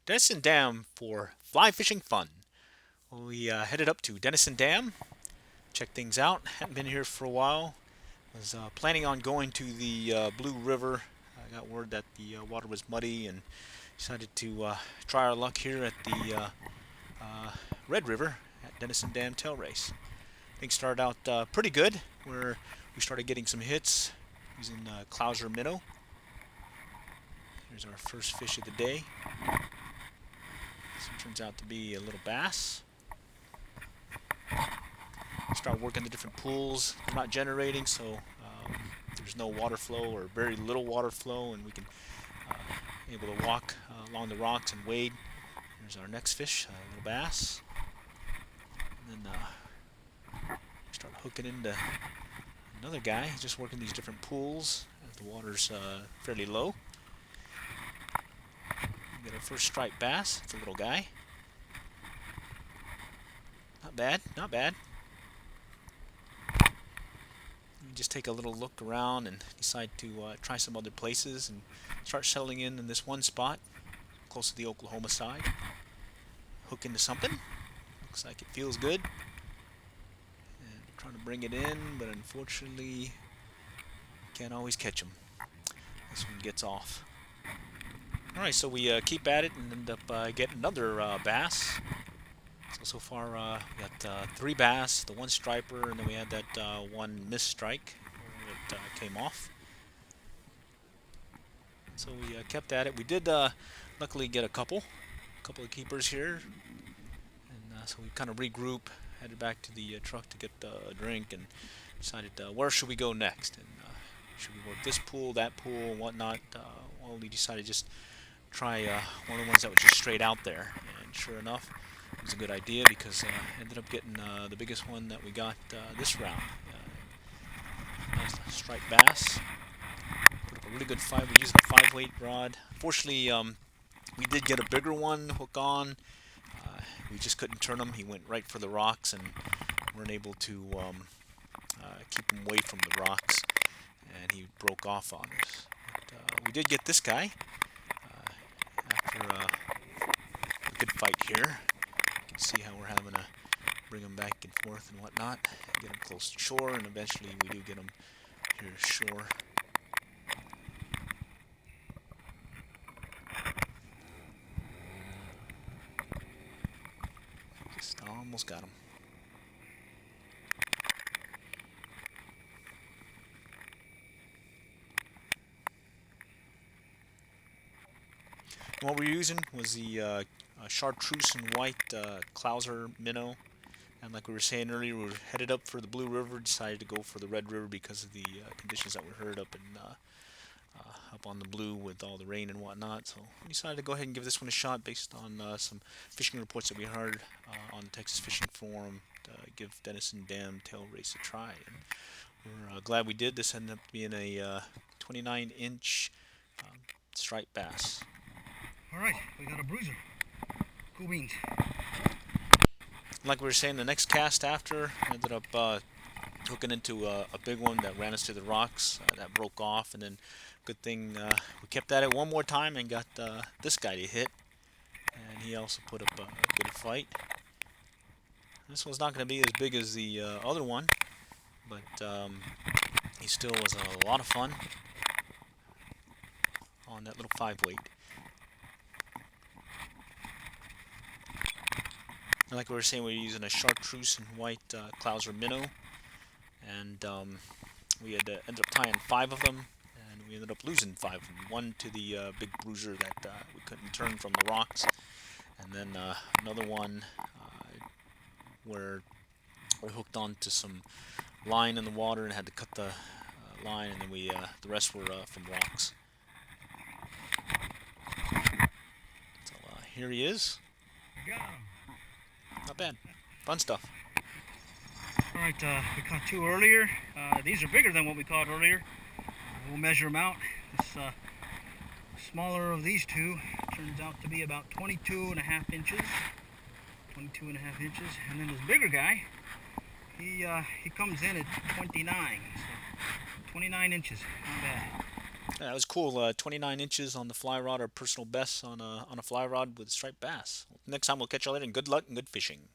Denison Dam for fly fishing fun. We headed up to Denison Dam, checked things out. Hadn't been here for a while. Was planning on going to the Blue River. I got word that the water was muddy and decided to try our luck here at the Red River at Denison Dam Tail Race. Things started out pretty good, where we started getting some hits using Clouser Minnow. Here's our first fish of the day. This turns out to be a little bass. Start working the different pools. They're not generating, so there's no water flow or very little water flow, and we can able to walk along the rocks and wade. There's our next fish, a little bass. And then start hooking into another guy. He's just working these different pools as the water's fairly low. We get our first striped bass. It's a little guy. Not bad, not bad. We just take a little look around and decide to try some other places and start settling in this one spot close to the Oklahoma side. Hook into something. Looks like it feels good. And trying to bring it in, but unfortunately can't always catch them. This one gets off. Alright, so we keep at it and end up getting another bass. So far we got 3 bass, the 1 striper, and then we had that 1 missed strike that came off. So we kept at it. We did luckily get a couple of keepers here, and so we kind of regroup, headed back to the truck to get a drink, and decided where should we go next, and should we work this pool, that pool, and whatnot. Well, we decided just try one of the ones that was just straight out there, and sure enough, it was a good idea because ended up getting the biggest one that we got this round. Nice striped bass. Put up a really good fight. We're using a 5-weight rod. Fortunately, we did get a bigger one hook on. We just couldn't turn him. He went right for the rocks and weren't able to keep him away from the rocks, and he broke off on us. But, we did get this guy after a good fight here. See how we're having to bring them back and forth and whatnot, get them close to shore, and eventually we do get them here to shore. Just almost got them. What we're using was the chartreuse and white Clouser Minnow, and like we were saying earlier, we were headed up for the Blue River. Decided to go for the Red River because of the conditions that we heard up up on the Blue with all the rain and whatnot. So we decided to go ahead and give this one a shot based on some fishing reports that we heard on the Texas Fishing Forum to give Denison Dam Tail Race a try. And we're glad we did. This ended up being a 29-inch striped bass. All right, we got a Bruiser. Cool beans. Like we were saying, the next cast after ended up hooking into a big one that ran us to the rocks. That broke off, and then good thing we kept at it one more time and got this guy to hit, and he also put up a good fight. This one's not going to be as big as the other one, but he still was a lot of fun on that little 5-weight. Like we were saying, we're using a chartreuse and white Clouser Minnow, and we had ended up tying 5 of them, and we ended up losing 5 of them. 1 to the big Bruiser that we couldn't turn from the rocks, and then another one where we hooked onto some line in the water and had to cut the line, and then we the rest were from rocks. So here he is. Got him. Not bad. Fun stuff. All right, we caught 2 earlier. These are bigger than what we caught earlier. We'll measure them out. This smaller of these 2 turns out to be about 22.5 inches. 22.5 inches. And then this bigger guy, he comes in at 29. So 29 inches. Not bad. Yeah, that was cool. 29 inches on the fly rod, our personal best on a fly rod with striped bass. Next time we'll catch you later, and good luck and good fishing.